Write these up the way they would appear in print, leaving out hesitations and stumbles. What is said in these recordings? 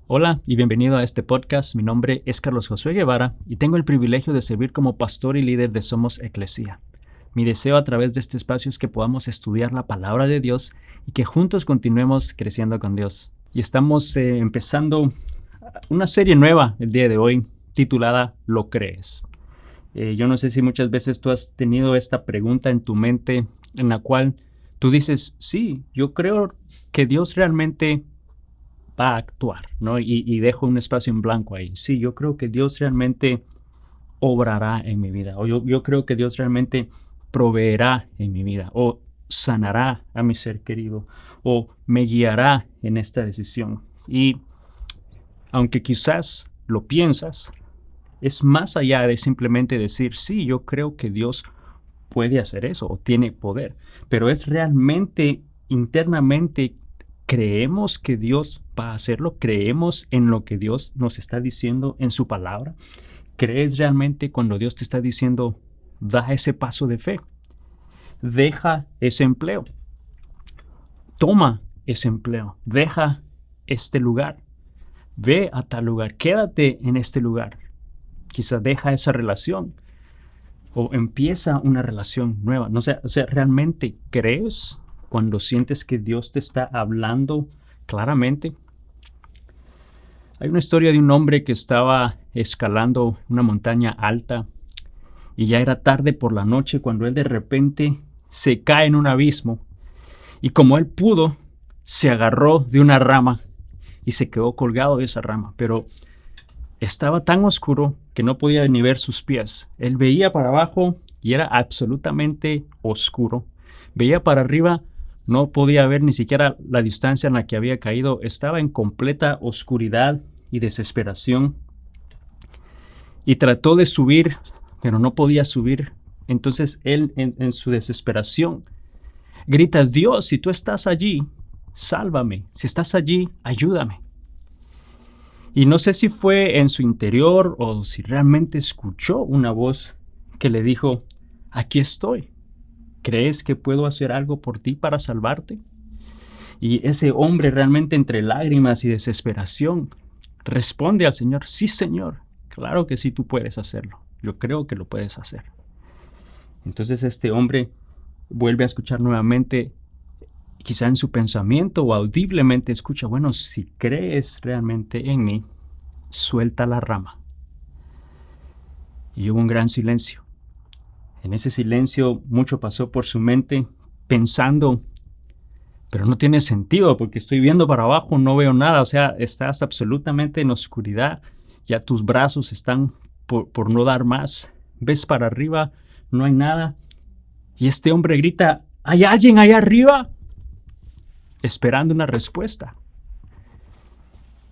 Hola y bienvenido a este podcast. Mi nombre es Carlos Josué Guevara y tengo el privilegio de servir como pastor y líder de Somos Eclesia. Mi deseo a través de este espacio es que podamos estudiar la palabra de Dios y que juntos continuemos creciendo con Dios. Y estamos empezando una serie nueva el día de hoy titulada ¿Lo crees? Yo no sé si muchas veces tú has tenido esta pregunta en tu mente en la cual tú dices, sí, yo creo que Dios realmente va a actuar, ¿no? Y dejo un espacio en blanco ahí. Sí, yo creo que Dios realmente obrará en mi vida. O yo creo que Dios realmente proveerá en mi vida. O sanará a mi ser querido. O me guiará en esta decisión. Y aunque quizás lo piensas, es más allá de simplemente decir, sí, yo creo que Dios puede hacer eso o tiene poder. Pero es realmente internamente ¿creemos que Dios va a hacerlo? ¿Creemos en lo que Dios nos está diciendo en su palabra? ¿Crees realmente cuando Dios te está diciendo, da ese paso de fe? Deja ese empleo. Toma ese empleo. Deja este lugar. Ve a tal lugar. Quédate en este lugar. Quizá deja esa relación. O empieza una relación nueva. No sé, ¿realmente crees cuando sientes que Dios te está hablando claramente? Hay una historia de un hombre que estaba escalando una montaña alta y ya era tarde por la noche cuando él de repente se cae en un abismo y como él pudo, se agarró de una rama y se quedó colgado de esa rama, pero estaba tan oscuro que no podía ni ver sus pies. Él veía para abajo y era absolutamente oscuro. Veía para arriba, no podía ver ni siquiera la distancia en la que había caído. Estaba en completa oscuridad y desesperación. Y trató de subir, pero no podía subir. Entonces él, en su desesperación, grita, Dios, si tú estás allí, sálvame. Si estás allí, ayúdame. Y no sé si fue en su interior o si realmente escuchó una voz que le dijo, aquí estoy. ¿Crees que puedo hacer algo por ti para salvarte? Y ese hombre realmente entre lágrimas y desesperación responde al Señor, sí Señor, claro que sí tú puedes hacerlo. Yo creo que lo puedes hacer. Entonces este hombre vuelve a escuchar nuevamente, quizá en su pensamiento o audiblemente escucha, bueno, si crees realmente en mí, suelta la rama. Y hubo un gran silencio. En ese silencio mucho pasó por su mente pensando, pero no tiene sentido porque estoy viendo para abajo, no veo nada, o sea, estás absolutamente en oscuridad, ya tus brazos están por no dar más, ves para arriba, no hay nada. Y este hombre grita, ¿hay alguien allá arriba? Esperando una respuesta.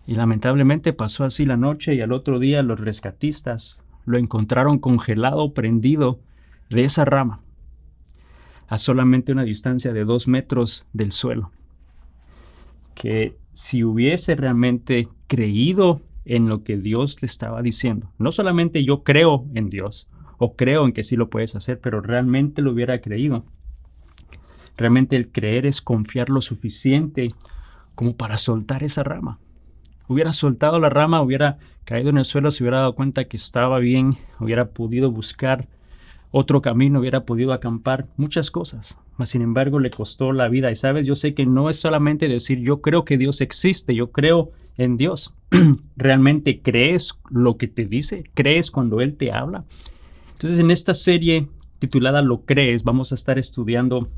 Y lamentablemente pasó así la noche y al otro día los rescatistas lo encontraron congelado, prendido de esa rama, a solamente una distancia de 2 metros del suelo. Que si hubiese realmente creído en lo que Dios le estaba diciendo, no solamente yo creo en Dios, o creo en que sí lo puedes hacer, pero realmente lo hubiera creído. Realmente el creer es confiar lo suficiente como para soltar esa rama. Hubiera soltado la rama, hubiera caído en el suelo, se hubiera dado cuenta que estaba bien, hubiera podido buscar otro camino, hubiera podido acampar, muchas cosas. Mas sin embargo le costó la vida. Y sabes, yo sé que no es solamente decir yo creo que Dios existe, yo creo en Dios. ¿Realmente crees lo que te dice? ¿Crees cuando Él te habla? Entonces en esta serie titulada Lo crees, vamos a estar estudiando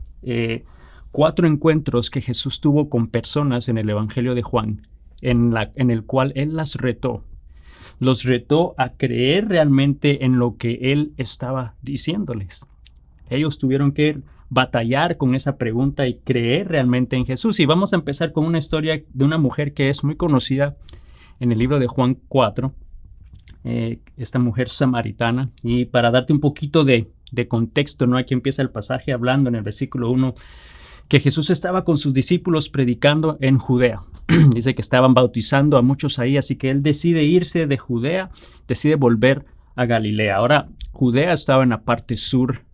4 encuentros que Jesús tuvo con personas en el Evangelio de Juan, en el cual Él las retó. Los retó a creer realmente en lo que Él estaba diciéndoles. Ellos tuvieron que batallar con esa pregunta y creer realmente en Jesús. Y vamos a empezar con una historia de una mujer que es muy conocida en el libro de Juan 4, esta mujer samaritana. Y para darte un poquito de contexto, ¿no? Aquí empieza el pasaje hablando en el versículo 1 que Jesús estaba con sus discípulos predicando en Judea. Dice que estaban bautizando a muchos ahí, así que él decide irse de Judea, decide volver a Galilea. Ahora, Judea estaba en la parte sur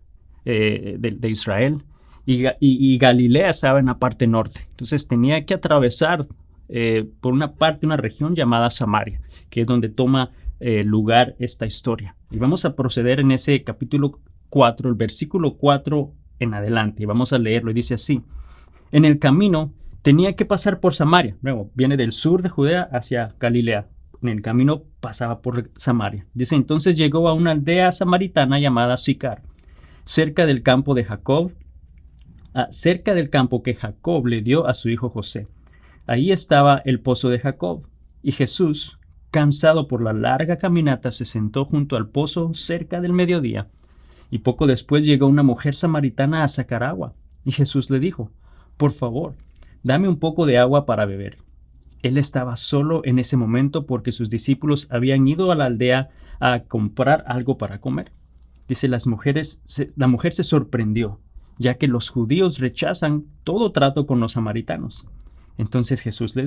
de Israel y Galilea estaba en la parte norte. Entonces tenía que atravesar por una parte, una región llamada Samaria, que es donde toma lugar esta historia. Y vamos a proceder en ese capítulo 4, el versículo 4 en adelante. Y vamos a leerlo y dice así: en el camino tenía que pasar por Samaria. Luego, viene del sur de Judea hacia Galilea. En el camino pasaba por Samaria. Dice, entonces llegó a una aldea samaritana llamada Sicar, cerca del campo de Jacob, cerca del campo que Jacob le dio a su hijo José. Ahí estaba el pozo de Jacob, y Jesús, cansado por la larga caminata, se sentó junto al pozo cerca del mediodía. Y poco después llegó una mujer samaritana a sacar agua, y Jesús le dijo, por favor, dame un poco de agua para beber. Él estaba solo en ese momento porque sus discípulos habían ido a la aldea a comprar algo para comer. Dice, la mujer se sorprendió, ya que los judíos rechazan todo trato con los samaritanos. Entonces le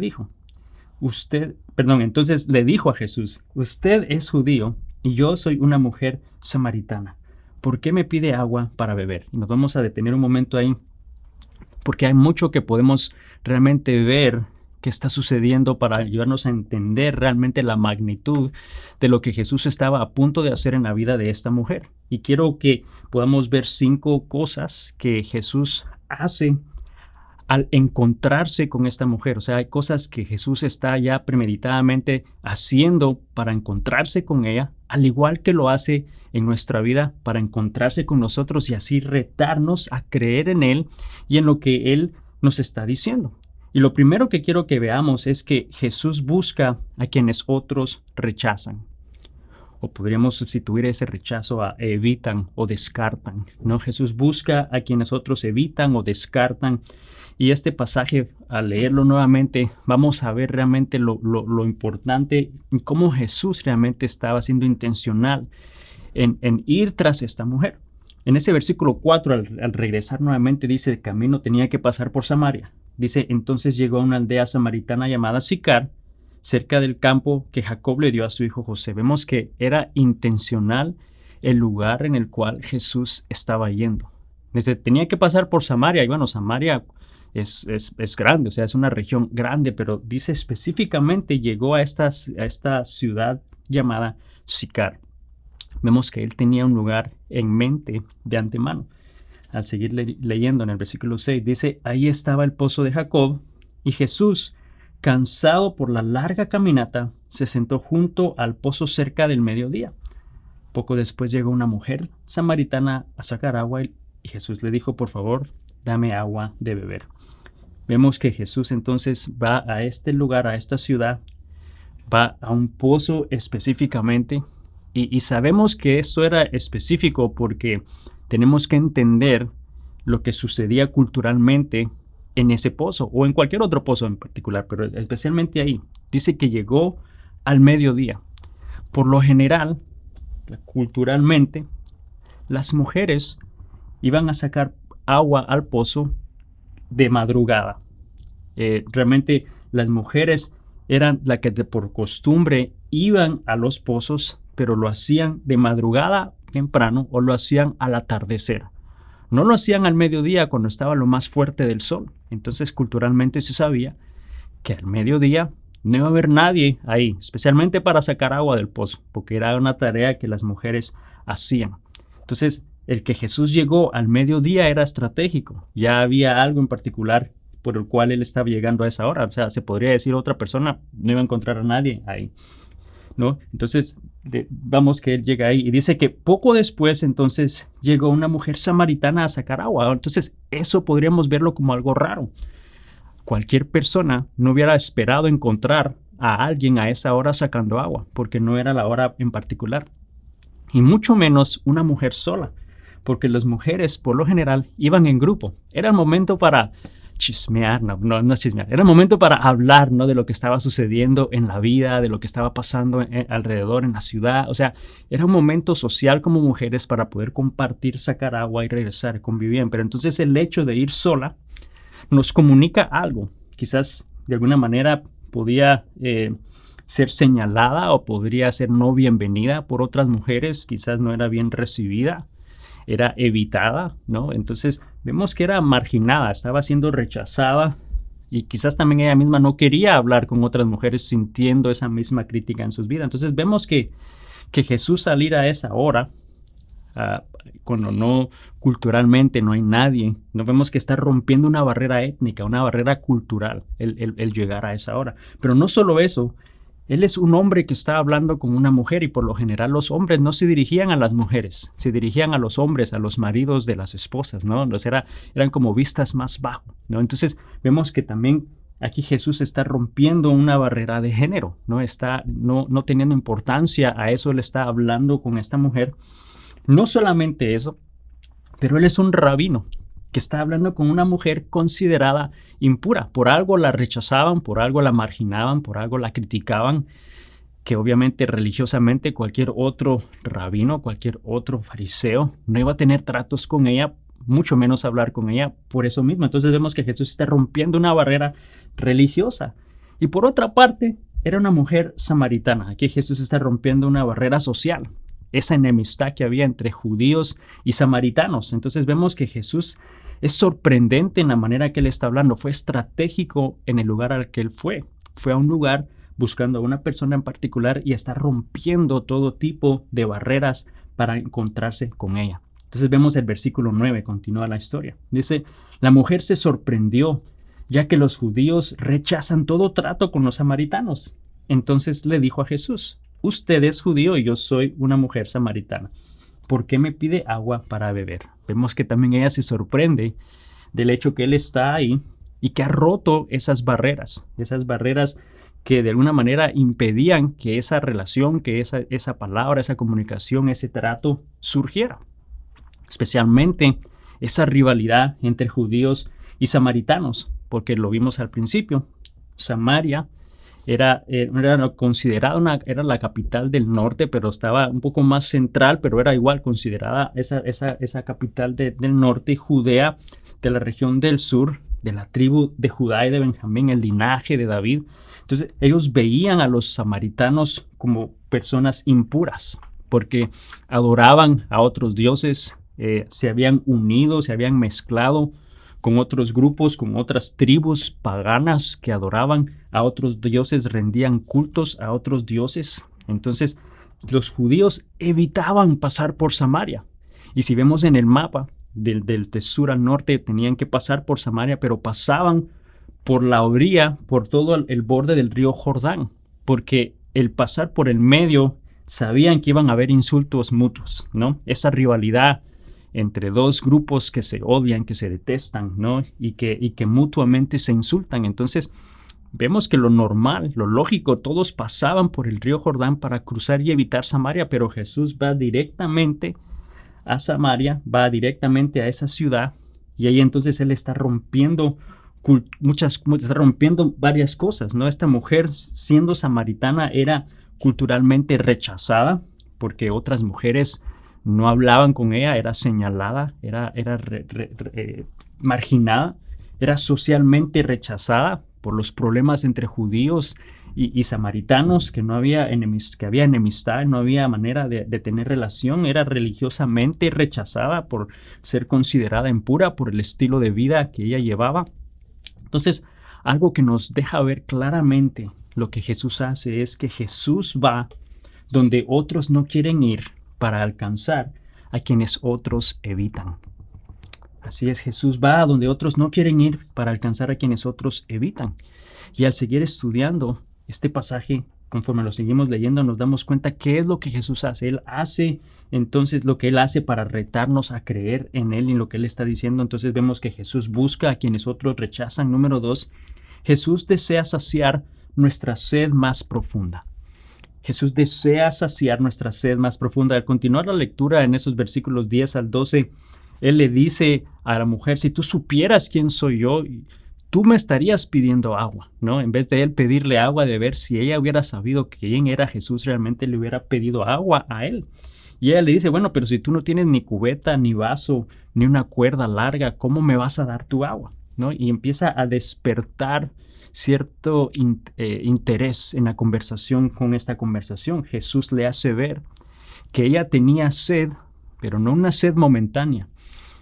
dijo a Jesús, usted es judío y yo soy una mujer samaritana. ¿Por qué me pide agua para beber? Y nos vamos a detener un momento ahí, porque hay mucho que podemos realmente ver que está sucediendo para ayudarnos a entender realmente la magnitud de lo que Jesús estaba a punto de hacer en la vida de esta mujer. Y quiero que podamos ver 5 cosas que Jesús hace al encontrarse con esta mujer. O sea, hay cosas que Jesús está ya premeditadamente haciendo para encontrarse con ella, al igual que lo hace en nuestra vida para encontrarse con nosotros y así retarnos a creer en Él y en lo que Él nos está diciendo. Y lo primero que quiero que veamos es que Jesús busca a quienes otros rechazan. O podríamos sustituir ese rechazo a evitan o descartan, ¿no? Jesús busca a quienes otros evitan o descartan. Y este pasaje, al leerlo nuevamente, vamos a ver realmente lo importante y cómo Jesús realmente estaba siendo intencional en ir tras esta mujer. En ese versículo 4, al regresar nuevamente, dice, el camino tenía que pasar por Samaria. Dice, entonces llegó a una aldea samaritana llamada Sicar, cerca del campo que Jacob le dio a su hijo José. Vemos que era intencional el lugar en el cual Jesús estaba yendo. Dice, tenía que pasar por Samaria. Y bueno, Samaria es grande, o sea, es una región grande, pero dice específicamente llegó a esta ciudad llamada Sicar. Vemos que él tenía un lugar en mente de antemano. Al seguir leyendo en el versículo 6, dice, ahí estaba el pozo de Jacob, y Jesús, cansado por la larga caminata, se sentó junto al pozo cerca del mediodía. Poco después llegó una mujer samaritana a sacar agua, y Jesús le dijo, por favor, dame agua de beber. Vemos que Jesús entonces va a este lugar, a esta ciudad, va a un pozo específicamente, y sabemos que esto era específico porque tenemos que entender lo que sucedía culturalmente en ese pozo o en cualquier otro pozo en particular, pero especialmente ahí. Dice que llegó al mediodía. Por lo general, culturalmente, las mujeres iban a sacar agua al pozo de madrugada. Realmente las mujeres eran las que por costumbre iban a los pozos, pero lo hacían de madrugada temprano o lo hacían al atardecer. No lo hacían al mediodía cuando estaba lo más fuerte del sol. Entonces culturalmente se sabía que al mediodía no iba a haber nadie ahí, especialmente para sacar agua del pozo, porque era una tarea que las mujeres hacían. Entonces el que Jesús llegó al mediodía era estratégico. Ya había algo en particular por el cual él estaba llegando a esa hora. O sea, se podría decir otra persona no iba a encontrar a nadie ahí, ¿no? Entonces vamos que él llega ahí y dice que poco después entonces llegó una mujer samaritana a sacar agua. Entonces eso podríamos verlo como algo raro. Cualquier persona no hubiera esperado encontrar a alguien a esa hora sacando agua, porque no era la hora en particular. Y mucho menos una mujer sola, porque las mujeres por lo general iban en grupo. Era el momento para chismear, no chismear, era el momento para hablar, ¿no?, de lo que estaba sucediendo en la vida, de lo que estaba pasando alrededor en la ciudad. O sea, era un momento social como mujeres para poder compartir, sacar agua y regresar, convivían. Pero entonces el hecho de ir sola nos comunica algo. Quizás de alguna manera podía ser señalada o podría ser no bienvenida por otras mujeres, quizás no era bien recibida, era evitada, ¿no? Entonces vemos que era marginada, estaba siendo rechazada Y quizás también ella misma no quería hablar con otras mujeres sintiendo esa misma crítica en sus vidas. Entonces vemos que Jesús salir a esa hora, cuando no culturalmente no hay nadie, nos vemos que está rompiendo una barrera étnica, una barrera cultural, el llegar a esa hora. Pero no solo eso, él es un hombre que está hablando con una mujer y por lo general los hombres no se dirigían a las mujeres, se dirigían a los hombres, a los maridos de las esposas, ¿no? Entonces eran como vistas más bajo, ¿no? Entonces vemos que también aquí Jesús está rompiendo una barrera de género, ¿no? Está no teniendo importancia a eso, él está hablando con esta mujer. No solamente eso, pero él es un rabino que está hablando con una mujer considerada impura. Por algo la rechazaban, por algo la marginaban, por algo la criticaban, que obviamente religiosamente cualquier otro rabino, cualquier otro fariseo no iba a tener tratos con ella, mucho menos hablar con ella por eso mismo. Entonces vemos que Jesús está rompiendo una barrera religiosa. Y por otra parte, era una mujer samaritana. Aquí Jesús está rompiendo una barrera social, esa enemistad que había entre judíos y samaritanos. Entonces vemos que Jesús es sorprendente en la manera que él está hablando. Fue estratégico en el lugar al que él fue. Fue a un lugar buscando a una persona en particular y está rompiendo todo tipo de barreras para encontrarse con ella. Entonces vemos el versículo 9, continúa la historia. Dice, la mujer se sorprendió, ya que los judíos rechazan todo trato con los samaritanos. Entonces le dijo a Jesús, usted es judío y yo soy una mujer samaritana. ¿Por qué me pide agua para beber? Vemos que también ella se sorprende del hecho que él está ahí y que ha roto esas barreras que de alguna manera impedían que esa relación, que esa palabra, esa comunicación, ese trato surgiera. Especialmente esa rivalidad entre judíos y samaritanos, porque lo vimos al principio. Samaria era considerada era la capital del norte, pero estaba un poco más central, pero era igual considerada esa capital del norte, Judea, de la región del sur, de la tribu de Judá y de Benjamín, el linaje de David. Entonces ellos veían a los samaritanos como personas impuras, porque adoraban a otros dioses, se habían unido, se habían mezclado con otros grupos, con otras tribus paganas que adoraban a otros dioses, rendían cultos a otros dioses. Entonces, los judíos evitaban pasar por Samaria. Y si vemos en el mapa, del sur al norte, tenían que pasar por Samaria, pero pasaban por la orilla, por todo el borde del río Jordán, porque el pasar por el medio, sabían que iban a haber insultos mutuos, ¿no? Esa rivalidad entre dos grupos que se odian, que se detestan, ¿no? Y que mutuamente se insultan. Entonces, vemos que lo normal, lo lógico, todos pasaban por el río Jordán para cruzar y evitar Samaria, pero Jesús va directamente a Samaria, va directamente a esa ciudad, y ahí entonces él está rompiendo está rompiendo varias cosas, ¿no? Esta mujer, siendo samaritana, era culturalmente rechazada porque otras mujeres no hablaban con ella, era señalada, era marginada, era socialmente rechazada por los problemas entre judíos y samaritanos, que había enemistad, no había manera de tener relación, era religiosamente rechazada por ser considerada impura por el estilo de vida que ella llevaba. Entonces, algo que nos deja ver claramente lo que Jesús hace es que Jesús va donde otros no quieren ir para alcanzar a quienes otros evitan. Así es, Jesús va a donde otros no quieren ir para alcanzar a quienes otros evitan. Y al seguir estudiando este pasaje, conforme lo seguimos leyendo, nos damos cuenta qué es lo que Jesús hace. Él hace entonces lo que Él hace para retarnos a creer en Él y en lo que Él está diciendo. Entonces vemos que Jesús busca a quienes otros rechazan. Número 2, Jesús desea saciar nuestra sed más profunda. Jesús desea saciar nuestra sed más profunda. Al continuar la lectura en esos versículos 10 al 12, Él le dice a la mujer, si tú supieras quién soy yo, tú me estarías pidiendo agua, ¿no? En vez de él pedirle agua de beber, si ella hubiera sabido quién era Jesús, realmente le hubiera pedido agua a él. Y ella le dice, bueno, pero si tú no tienes ni cubeta, ni vaso, ni una cuerda larga, ¿cómo me vas a dar tu agua? ¿No? Y empieza a despertar cierto interés en la conversación con esta conversación. Jesús le hace ver que ella tenía sed, pero no una sed momentánea.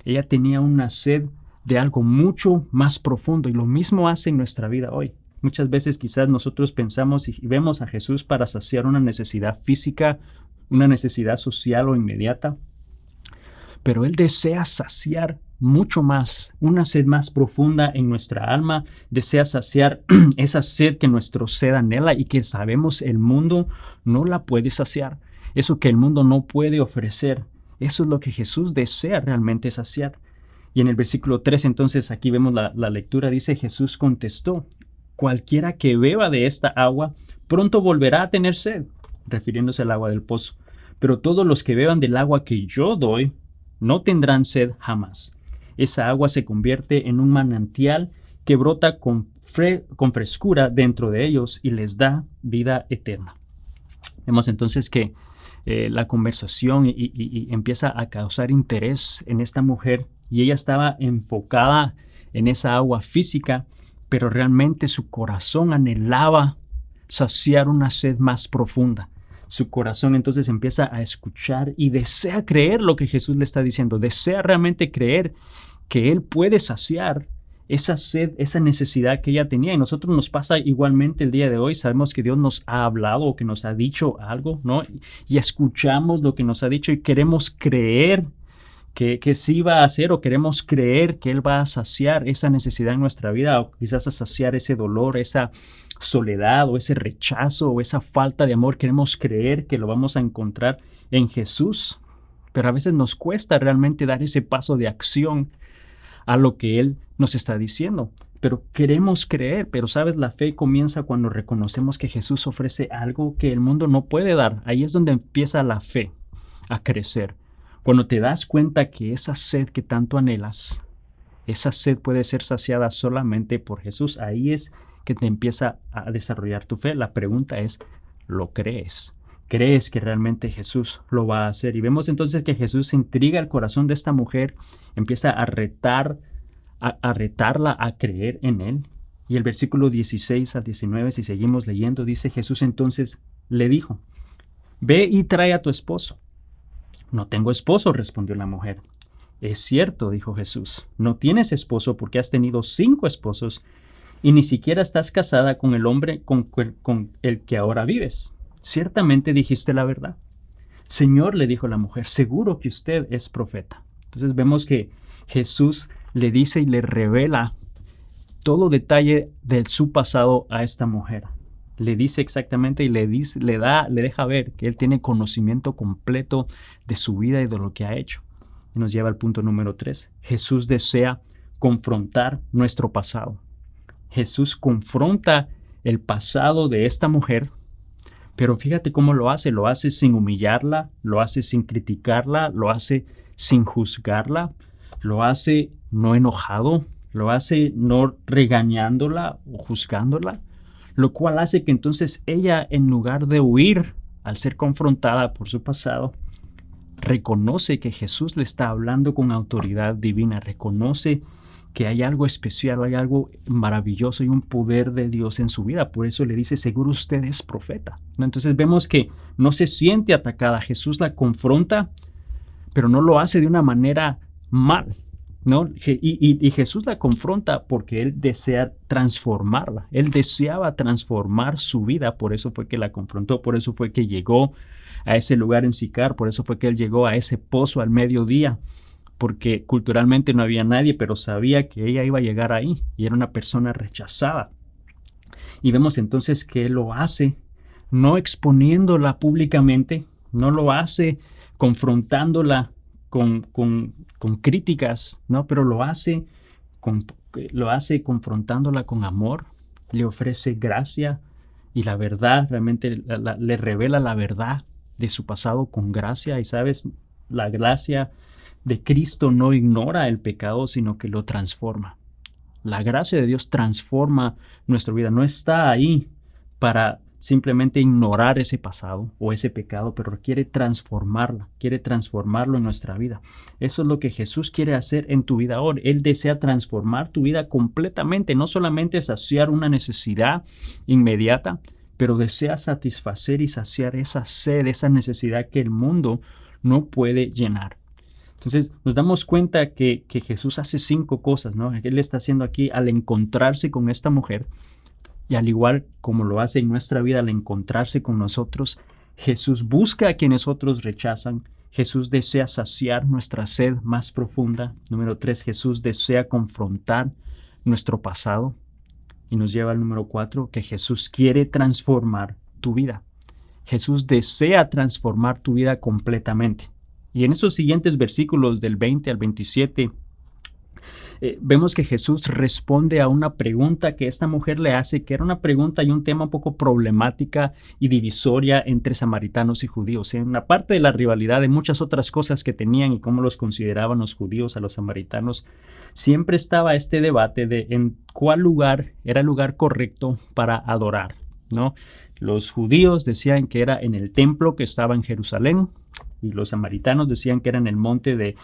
Ella tenía una sed de algo mucho más profundo, y lo mismo hace en nuestra vida hoy. Muchas veces quizás nosotros pensamos y vemos a Jesús para saciar una necesidad física, una necesidad social o inmediata, pero Él desea saciar mucho más, una sed más profunda en nuestra alma, desea saciar esa sed que nuestro ser anhela y que sabemos el mundo no la puede saciar, eso que el mundo no puede ofrecer. Eso es lo que Jesús desea realmente saciar. Y en el versículo 3, entonces, aquí vemos la lectura, dice: Jesús contestó: cualquiera que beba de esta agua pronto volverá a tener sed, refiriéndose al agua del pozo. Pero todos los que beban del agua que yo doy no tendrán sed jamás. Esa agua se convierte en un manantial que brota con frescura dentro de ellos y les da vida eterna. Vemos entonces que la conversación y empieza a causar interés en esta mujer, y ella estaba enfocada en esa agua física, pero realmente su corazón anhelaba saciar una sed más profunda. Su corazón entonces empieza a escuchar y desea creer lo que Jesús le está diciendo. Desea realmente creer que Él puede saciar esa sed, esa necesidad que ella tenía. Y a nosotros nos pasa igualmente el día de hoy. Sabemos que Dios nos ha hablado o que nos ha dicho algo, ¿no? Y escuchamos lo que nos ha dicho y queremos creer que sí va a hacer, o queremos creer que Él va a saciar esa necesidad en nuestra vida, o quizás a saciar ese dolor, esa soledad o ese rechazo o esa falta de amor. Queremos creer que lo vamos a encontrar en Jesús, pero a veces nos cuesta realmente dar ese paso de acción a lo que Él nos está diciendo. Pero queremos creer, pero sabes, la fe comienza cuando reconocemos que Jesús ofrece algo que el mundo no puede dar. Ahí es donde empieza la fe a crecer. Cuando te das cuenta que esa sed que tanto anhelas, esa sed puede ser saciada solamente por Jesús, ahí es que te empieza a desarrollar tu fe. La pregunta es, ¿lo crees? ¿Crees que realmente Jesús lo va a hacer? Y vemos entonces que Jesús intriga el corazón de esta mujer, empieza a retarla a creer en Él. Y el versículo 16 al 19, si seguimos leyendo, dice: Jesús entonces le dijo: ve y trae a tu esposo. No tengo esposo, respondió la mujer. Es cierto, dijo Jesús, no tienes esposo porque has tenido 5 esposos y ni siquiera estás casada con el hombre con el que ahora vives. Ciertamente dijiste la verdad. Señor, le dijo la mujer, seguro que usted es profeta. Entonces vemos que Jesús le dice y le revela todo detalle de su pasado a esta mujer. Le dice exactamente y le deja ver que Él tiene conocimiento completo de su vida y de lo que ha hecho. Y nos lleva al punto número 3. Jesús desea confrontar nuestro pasado. Jesús confronta el pasado de esta mujer, pero fíjate cómo lo hace. Lo hace sin humillarla, lo hace sin criticarla, lo hace sin juzgarla, lo hace no enojado, lo hace no regañándola o juzgándola, lo cual hace que entonces ella, en lugar de huir al ser confrontada por su pasado, reconoce que Jesús le está hablando con autoridad divina, reconoce que hay algo especial, hay algo maravilloso y un poder de Dios en su vida. Por eso le dice, seguro usted es profeta. Entonces vemos que no se siente atacada. Jesús la confronta, pero no lo hace de una manera mal, ¿no? Y Jesús la confronta porque Él desea transformarla. Él deseaba transformar su vida, por eso fue que la confrontó, por eso fue que llegó a ese lugar en Sicar, por eso fue que Él llegó a ese pozo al mediodía, porque culturalmente no había nadie, pero sabía que ella iba a llegar ahí y era una persona rechazada. Y vemos entonces que Él lo hace no exponiéndola públicamente, no lo hace confrontándola con críticas, ¿no? Pero lo hace confrontándola con amor, le ofrece gracia y la verdad, realmente le revela la verdad de su pasado con gracia. Y sabes, la gracia de Cristo no ignora el pecado, sino que lo transforma. La gracia de Dios transforma nuestra vida, no está ahí para simplemente ignorar ese pasado o ese pecado, pero quiere transformarlo en nuestra vida. Eso es lo que Jesús quiere hacer en tu vida ahora. Él desea transformar tu vida completamente, no solamente saciar una necesidad inmediata, pero desea satisfacer y saciar esa sed, esa necesidad que el mundo no puede llenar. Entonces nos damos cuenta que Jesús hace 5 cosas, ¿no? Él está haciendo aquí al encontrarse con esta mujer y al igual como lo hace en nuestra vida al encontrarse con nosotros, Jesús busca a quienes otros rechazan. Jesús desea saciar nuestra sed más profunda. Número 3, Jesús desea confrontar nuestro pasado. Y nos lleva al número 4, que Jesús quiere transformar tu vida. Jesús desea transformar tu vida completamente. Y en esos siguientes versículos del 20 al 27, vemos que Jesús responde a una pregunta que esta mujer le hace, que era una pregunta y un tema un poco problemática y divisoria entre samaritanos y judíos. En la parte de la rivalidad de muchas otras cosas que tenían y cómo los consideraban los judíos a los samaritanos, siempre estaba este debate de en cuál lugar era el lugar correcto para adorar, ¿no? Los judíos decían que era en el templo que estaba en Jerusalén y los samaritanos decían que era en el monte de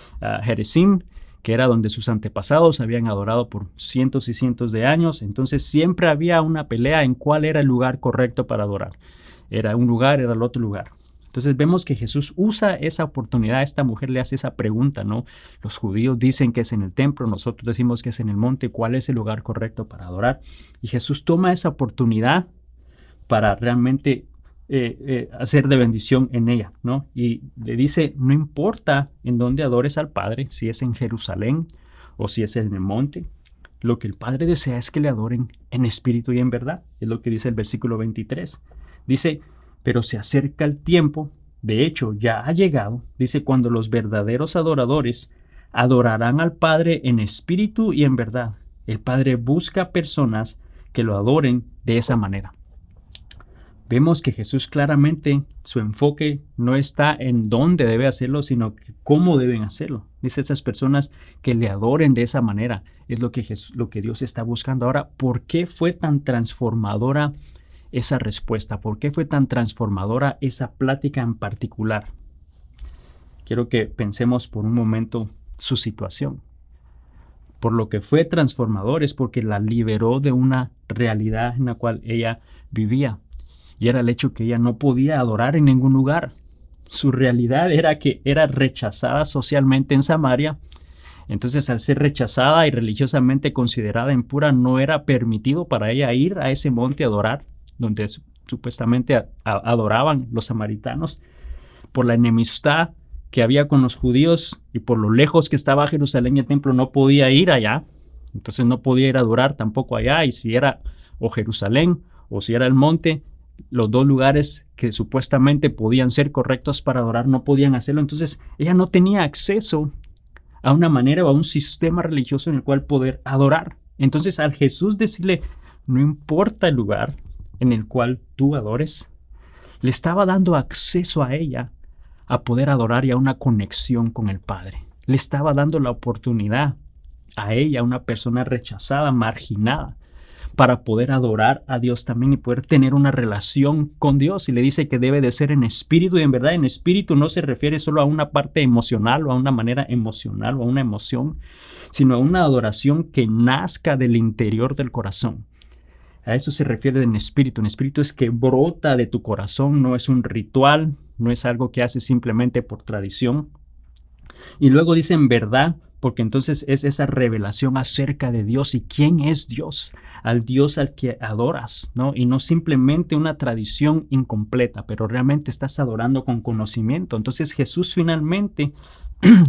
Gerizim, que era donde sus antepasados habían adorado por cientos y cientos de años. Entonces siempre había una pelea en cuál era el lugar correcto para adorar. Era un lugar, era el otro lugar. Entonces vemos que Jesús usa esa oportunidad. Esta mujer le hace esa pregunta, ¿no? Los judíos dicen que es en el templo, nosotros decimos que es en el monte. ¿Cuál es el lugar correcto para adorar? Y Jesús toma esa oportunidad para realmente hacer de bendición en ella, ¿no? Y le dice, no importa en dónde adores al Padre, si es en Jerusalén o si es en el monte, lo que el Padre desea es que le adoren en espíritu y en verdad. Es lo que dice el versículo 23. Dice, pero se acerca el tiempo, de hecho ya ha llegado, dice, cuando los verdaderos adoradores adorarán al Padre en espíritu y en verdad. El Padre busca personas que lo adoren de esa manera. Vemos que Jesús claramente, su enfoque no está en dónde debe hacerlo, sino que cómo deben hacerlo. Dice esas personas que le adoren de esa manera. Es lo que Dios está buscando. Ahora, ¿por qué fue tan transformadora esa respuesta? ¿Por qué fue tan transformadora esa plática en particular? Quiero que pensemos por un momento su situación. Por lo que fue transformador es porque la liberó de una realidad en la cual ella vivía. Y era el hecho que ella no podía adorar en ningún lugar. Su realidad era que era rechazada socialmente en Samaria. Entonces, al ser rechazada y religiosamente considerada impura, no era permitido para ella ir a ese monte a adorar, donde supuestamente adoraban los samaritanos. Por la enemistad que había con los judíos y por lo lejos que estaba Jerusalén y el templo, no podía ir allá. Entonces, no podía ir a adorar tampoco allá. Y si era o Jerusalén o si era el monte, los dos lugares que supuestamente podían ser correctos para adorar no podían hacerlo. Entonces ella no tenía acceso a una manera o a un sistema religioso en el cual poder adorar. Entonces al Jesús decirle, no importa el lugar en el cual tú adores, le estaba dando acceso a ella a poder adorar y a una conexión con el Padre. Le estaba dando la oportunidad a ella, una persona rechazada, marginada, para poder adorar a Dios también y poder tener una relación con Dios. Y le dice que debe de ser en espíritu y en verdad. En espíritu no se refiere solo a una parte emocional o a una manera emocional o a una emoción, sino a una adoración que nazca del interior del corazón. A eso se refiere en espíritu. En espíritu es que brota de tu corazón, no es un ritual, no es algo que haces simplemente por tradición. Y luego dice en verdad, porque entonces es esa revelación acerca de Dios y quién es Dios, al Dios al que adoras, ¿no? Y no simplemente una tradición incompleta, pero realmente estás adorando con conocimiento. Entonces Jesús finalmente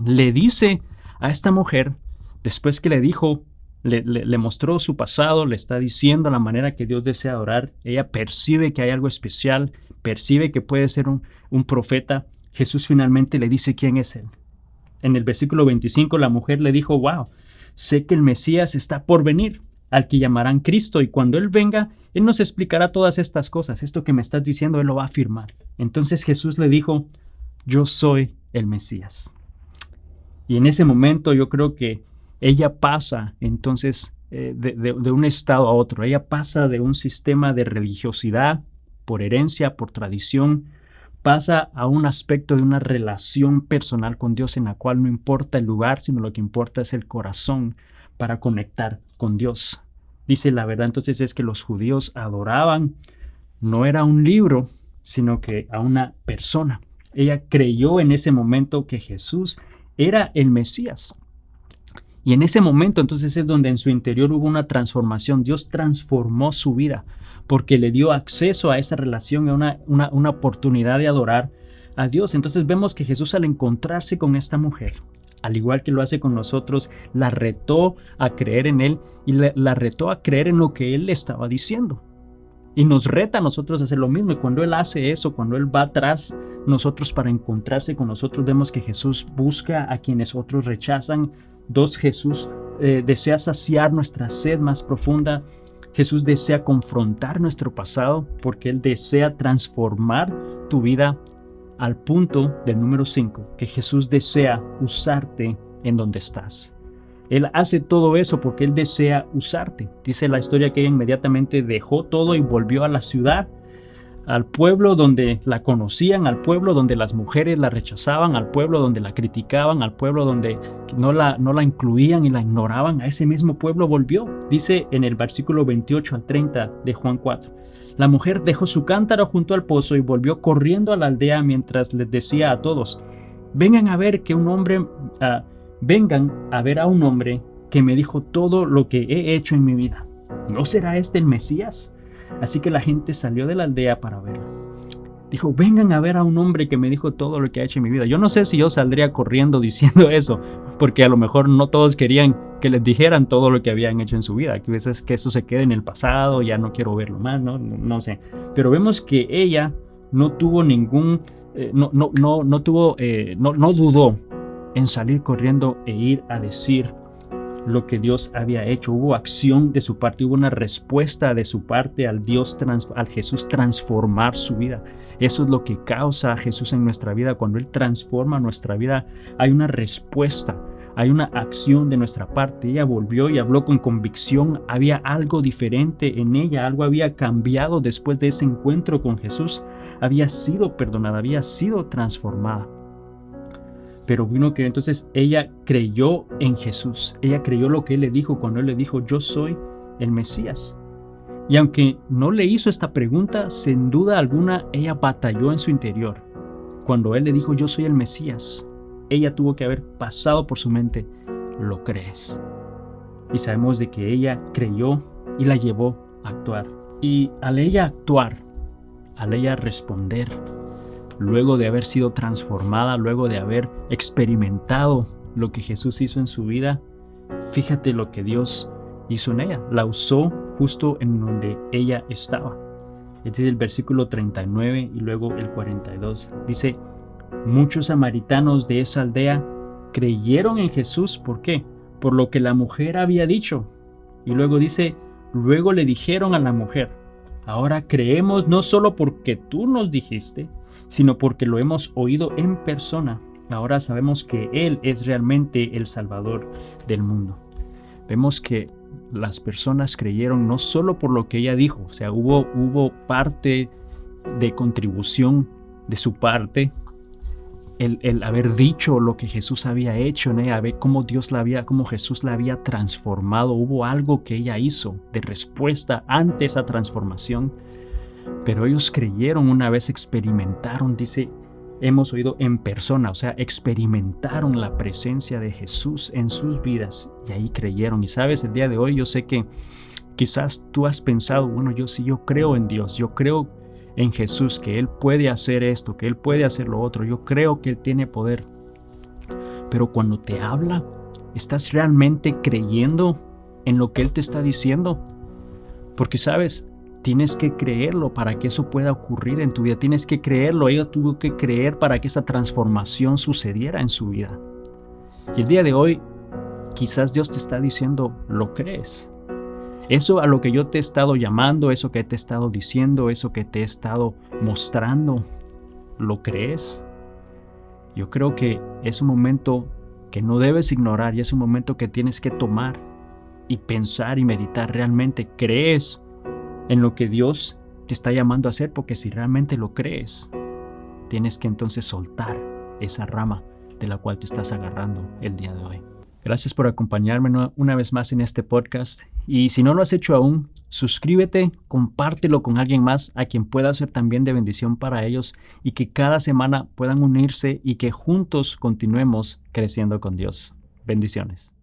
le dice a esta mujer, después que le dijo, le mostró su pasado, le está diciendo la manera que Dios desea adorar, ella percibe que hay algo especial, percibe que puede ser un profeta. Jesús finalmente le dice quién es él. En el versículo 25 la mujer le dijo, wow, sé que el Mesías está por venir, al que llamarán Cristo, y cuando Él venga, Él nos explicará todas estas cosas. Esto que me estás diciendo, Él lo va a afirmar. Entonces Jesús le dijo, yo soy el Mesías. Y en ese momento yo creo que ella pasa entonces de un estado a otro. Ella pasa de un sistema de religiosidad por herencia, por tradición, pasa a un aspecto de una relación personal con Dios en la cual no importa el lugar, sino lo que importa es el corazón para conectar con Dios. Dice la verdad entonces es que los judíos adoraban, no era un libro, sino que a una persona. Ella creyó en ese momento que Jesús era el Mesías. Y en ese momento entonces es donde en su interior hubo una transformación. Dios transformó su vida porque le dio acceso a esa relación, a una oportunidad de adorar a Dios. Entonces vemos que Jesús, al encontrarse con esta mujer, al igual que lo hace con nosotros, la retó a creer en Él y la retó a creer en lo que Él le estaba diciendo. Y nos reta a nosotros a hacer lo mismo. Y cuando Él hace eso, cuando Él va atrás nosotros para encontrarse con nosotros, vemos que Jesús busca a quienes otros rechazan. Jesús desea saciar nuestra sed más profunda. Jesús desea confrontar nuestro pasado porque Él desea transformar tu vida al punto del número 5, que Jesús desea usarte en donde estás. Él hace todo eso porque Él desea usarte. Dice la historia que ella inmediatamente dejó todo y volvió a la ciudad, al pueblo donde la conocían, al pueblo donde las mujeres la rechazaban, al pueblo donde la criticaban, al pueblo donde no la incluían y la ignoraban. A ese mismo pueblo volvió. Dice en el versículo 28 al 30 de Juan 4. La mujer dejó su cántaro junto al pozo y volvió corriendo a la aldea mientras les decía a todos: vengan a ver a un hombre que me dijo todo lo que he hecho en mi vida. ¿No será este el Mesías? Así que la gente salió de la aldea para verlo. Dijo: vengan a ver a un hombre que me dijo todo lo que ha hecho en mi vida. Yo no sé si yo saldría corriendo diciendo eso, porque a lo mejor no todos querían que les dijeran todo lo que habían hecho en su vida. Que a veces que eso se quede en el pasado, ya no quiero verlo más, no sé. Pero vemos que ella no tuvo no dudó en salir corriendo e ir a decir lo que Dios había hecho. Hubo acción de su parte, hubo una respuesta de su parte al Jesús transformar su vida. Eso es lo que causa a Jesús en nuestra vida. Cuando Él transforma nuestra vida, hay una respuesta, hay una acción de nuestra parte. Ella volvió y habló con convicción. Había algo diferente en ella, algo había cambiado después de ese encuentro con Jesús. Había sido perdonada, había sido transformada. Pero vino que entonces ella creyó en Jesús. Ella creyó lo que Él le dijo cuando Él le dijo: yo soy el Mesías. Y aunque no le hizo esta pregunta, sin duda alguna ella batalló en su interior. Cuando Él le dijo: yo soy el Mesías, ella tuvo que haber pasado por su mente: ¿lo crees? Y sabemos de que ella creyó y la llevó a actuar. Y al ella actuar, al ella responder, luego de haber sido transformada, luego de haber experimentado lo que Jesús hizo en su vida, fíjate lo que Dios hizo en ella. La usó justo en donde ella estaba. Este es el versículo 39 y luego el 42. Dice: muchos samaritanos de esa aldea creyeron en Jesús. ¿Por qué? Por lo que la mujer había dicho. Y luego dice: luego le dijeron a la mujer: ahora creemos no solo porque tú nos dijiste, sino porque lo hemos oído en persona. Ahora sabemos que Él es realmente el Salvador del mundo. Vemos que las personas creyeron no solo por lo que ella dijo, o sea, hubo parte de contribución de su parte, el haber dicho lo que Jesús había hecho en ella, ver cómo Jesús la había transformado. Hubo algo que ella hizo de respuesta ante esa transformación. Pero ellos creyeron una vez experimentaron, dice, hemos oído en persona, o sea, experimentaron la presencia de Jesús en sus vidas y ahí creyeron. Y sabes, el día de hoy yo sé que quizás tú has pensado: bueno, yo creo en Dios, yo creo en Jesús, que Él puede hacer esto, que Él puede hacer lo otro, yo creo que Él tiene poder. Pero cuando te habla, ¿estás realmente creyendo en lo que Él te está diciendo? Porque sabes, tienes que creerlo para que eso pueda ocurrir en tu vida. Tienes que creerlo. Ella tuvo que creer para que esa transformación sucediera en su vida. Y el día de hoy, quizás Dios te está diciendo: ¿lo crees? Eso a lo que yo te he estado llamando, eso que te he estado diciendo, eso que te he estado mostrando, ¿lo crees? Yo creo que es un momento que no debes ignorar y es un momento que tienes que tomar y pensar y meditar. ¿Realmente crees en lo que Dios te está llamando a hacer? Porque si realmente lo crees, tienes que entonces soltar esa rama de la cual te estás agarrando el día de hoy. Gracias por acompañarme una vez más en este podcast Y si no lo has hecho aún, suscríbete, compártelo con alguien más a quien pueda ser también de bendición para ellos y que cada semana puedan unirse y que juntos continuemos creciendo con Dios. Bendiciones.